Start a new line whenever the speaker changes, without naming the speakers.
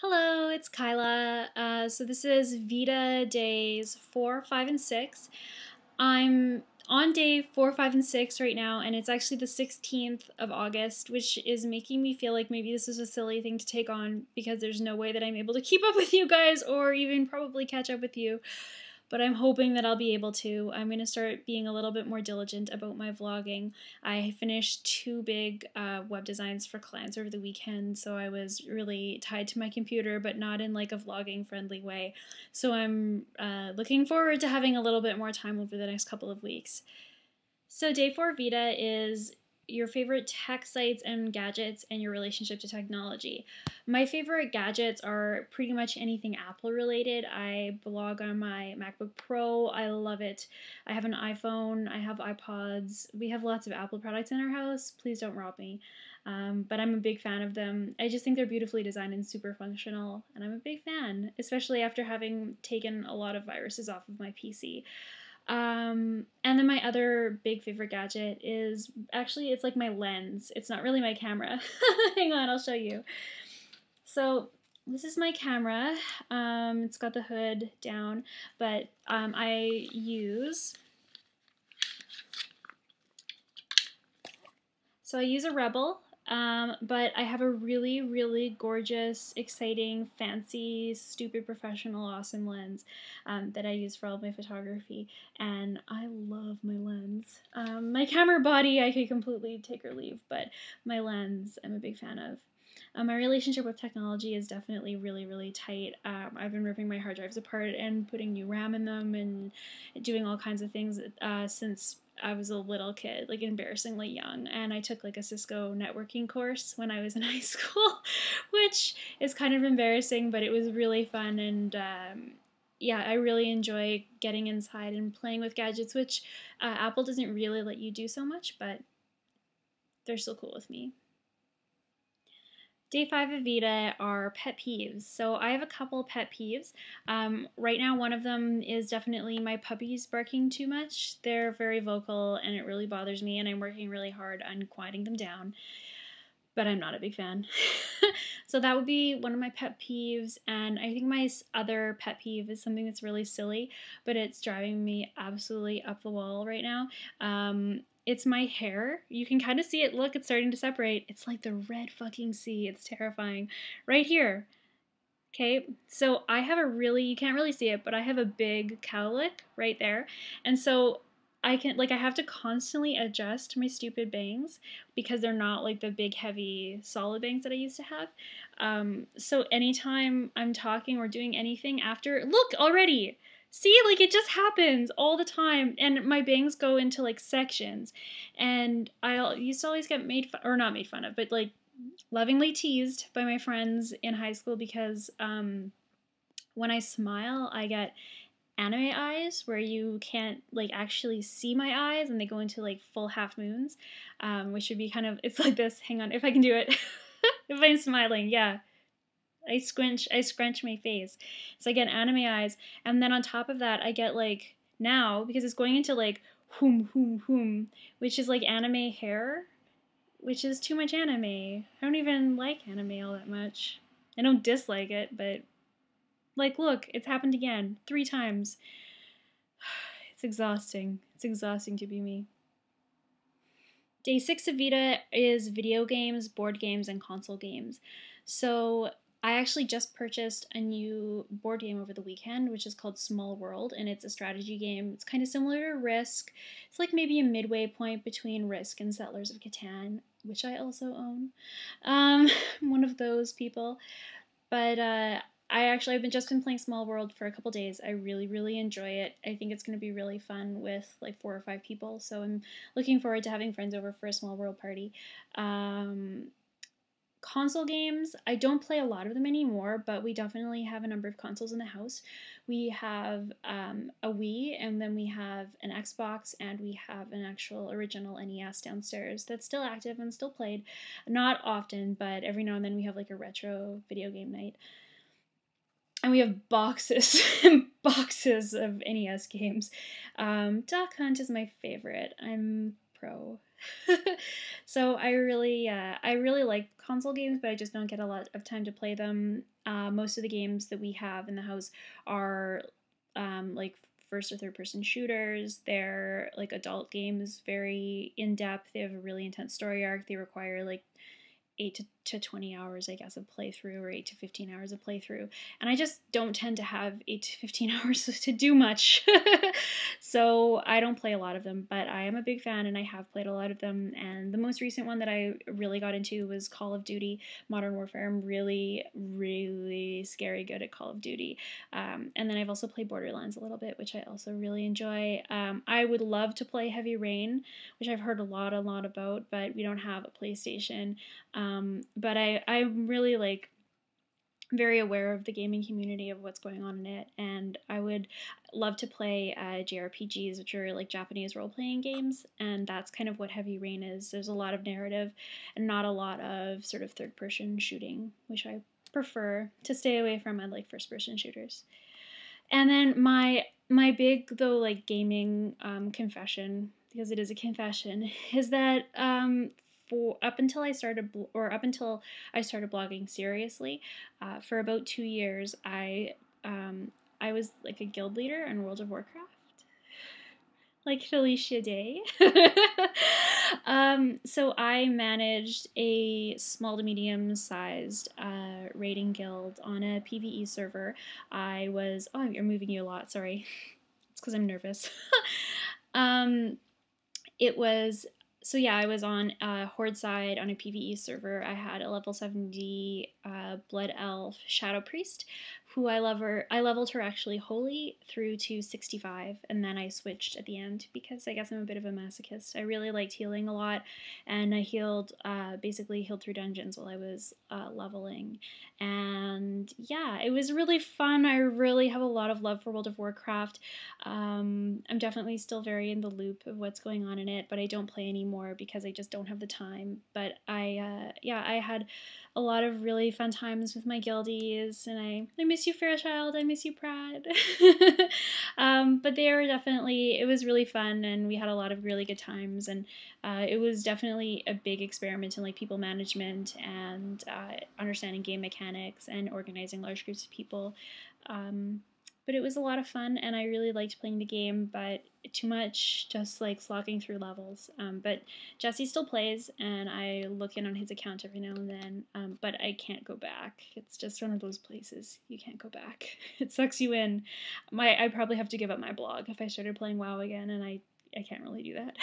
Hello, it's Kyla. So this is VEDA days 4, 5, and 6. I'm on day 4, 5, and 6 right now, and it's actually the 16th of August, which is making me feel like maybe this is a silly thing to take on because there's no way that I'm able to keep up with you guys or even probably catch up with you. But I'm hoping that I'll be able to. I'm going to start being a little bit more diligent about my vlogging. I finished 2 big web designs for clients over the weekend, so I was really tied to my computer, but not in like a vlogging friendly way. So I'm looking forward to having a little bit more time over the next couple of weeks. So day 4 VEDA is your favorite tech sites and gadgets and your relationship to technology. My favorite gadgets are pretty much anything Apple related. I blog on my MacBook Pro. I love it. I have an iPhone. I have iPods. We have lots of Apple products in our house. Please don't rob me. But I'm a big fan of them. I just think they're beautifully designed and super functional, and I'm a big fan, especially after having taken a lot of viruses off of my PC. And then my other big favorite gadget is actually, it's like my lens. It's not really my camera. Hang on, I'll show you. So this is my camera. It's got the hood down, but I use a Rebel, but I have a really, really gorgeous, exciting, fancy, stupid, professional, awesome lens that I use for all of my photography, and I love my lens. My camera body, I could completely take or leave, but my lens, I'm a big fan of. My relationship with technology is definitely really, really tight. I've been ripping my hard drives apart and putting new RAM in them and doing all kinds of things since I was a little kid, like embarrassingly young, and I took like a Cisco networking course when I was in high school, which is kind of embarrassing, but it was really fun, and yeah, I really enjoy getting inside and playing with gadgets, which Apple doesn't really let you do so much, but they're still cool with me. Day 5 of VEDA are pet peeves. So I have a couple pet peeves. Right now, one of them is definitely my puppies barking too much. They're very vocal and it really bothers me, and I'm working really hard on quieting them down, but I'm not a big fan. So that would be one of my pet peeves, and I think my other pet peeve is something that's really silly, but it's driving me absolutely up the wall right now. It's my hair. You can kind of see it. Look, it's starting to separate. It's like the Red fucking sea. It's terrifying. Right here. Okay, so I have a really, you can't really see it, but I have a big cowlick right there. And so I have to constantly adjust my stupid bangs because they're not like the big, heavy, solid bangs that I used to have. So anytime I'm talking or doing anything after, look already! See, like it just happens all the time, and my bangs go into like sections, and I used to always get made fun, or not made fun of, but like lovingly teased by my friends in high school because when I smile, I get anime eyes where you can't like actually see my eyes and they go into like full half moons, which would be kind of, it's like this. Hang on, if I can do it. If I'm smiling, yeah. I scrunch my face. So I get anime eyes, and then on top of that, I get like, now, because it's going into like whom, which is like anime hair, which is too much anime. I don't even like anime all that much. I don't dislike it, but like, look, it's happened again 3 times. It's exhausting. It's exhausting to be me. Day 6 of VEDA is video games, board games, and console games. So I actually just purchased a new board game over the weekend, which is called Small World, and it's a strategy game. It's kind of similar to Risk. It's like maybe a midway point between Risk and Settlers of Catan, which I also own. I'm one of those people. But I've just been playing Small World for a couple days. I really, really enjoy it. I think it's going to be really fun with like 4 or 5 people. So I'm looking forward to having friends over for a Small World party. Console games, I don't play a lot of them anymore, but we definitely have a number of consoles in the house. We have a Wii, and then we have an Xbox, and we have an actual original NES downstairs that's still active and still played. Not often, but every now and then we have like a retro video game night. And we have boxes and boxes of NES games. Duck Hunt is my favorite. I'm pro. So I really like console games, but I just don't get a lot of time to play them. Most of the games that we have in the house are like first or third person shooters. They're like adult games, very in depth. They have a really intense story arc. They require like 8 to 20 hours, I guess, of playthrough, or 8 to 15 hours of playthrough. And I just don't tend to have 8 to 15 hours to do much. So I don't play a lot of them, but I am a big fan and I have played a lot of them. And the most recent one that I really got into was Call of Duty Modern Warfare. I'm really, really scary good at Call of Duty. And then I've also played Borderlands a little bit, which I also really enjoy. I would love to play Heavy Rain, which I've heard a lot about, but we don't have a PlayStation. But I'm really like very aware of the gaming community, of what's going on in it, and I would love to play JRPGs, which are like Japanese role-playing games, and that's kind of what Heavy Rain is. There's a lot of narrative and not a lot of sort of third-person shooting, which I prefer to stay away from. I like first-person shooters. And then my big though like gaming confession, because it is a confession, is that for up until I started blogging seriously, for about 2 years I was like a guild leader in World of Warcraft, like Felicia Day. So I managed a small to medium sized raiding guild on a PvE server. Oh, you're moving you a lot, sorry. It's because I'm nervous. um, it was, so yeah, I was on Horde side on a PvE server. I had a level 70 Blood Elf Shadow Priest, who I leveled her actually wholly through to 65, and then I switched at the end because I guess I'm a bit of a masochist. I really liked healing a lot, and I basically healed through dungeons while I was leveling. And yeah, it was really fun. I really have a lot of love for World of Warcraft. I'm definitely still very in the loop of what's going on in it, but I don't play anymore because I just don't have the time. But I had a lot of really fun times with my guildies, and I miss you, Fairchild. I miss you, Prad. But it was really fun, and we had a lot of really good times, and it was definitely a big experiment in like people management and understanding game mechanics and organizing large groups of people. But it was a lot of fun, and I really liked playing the game, but too much just like slogging through levels. But Jesse still plays, and I look in on his account every now and then, but I can't go back. It's just one of those places you can't go back. It sucks you in. I'd probably have to give up my blog if I started playing WoW again, and I can't really do that.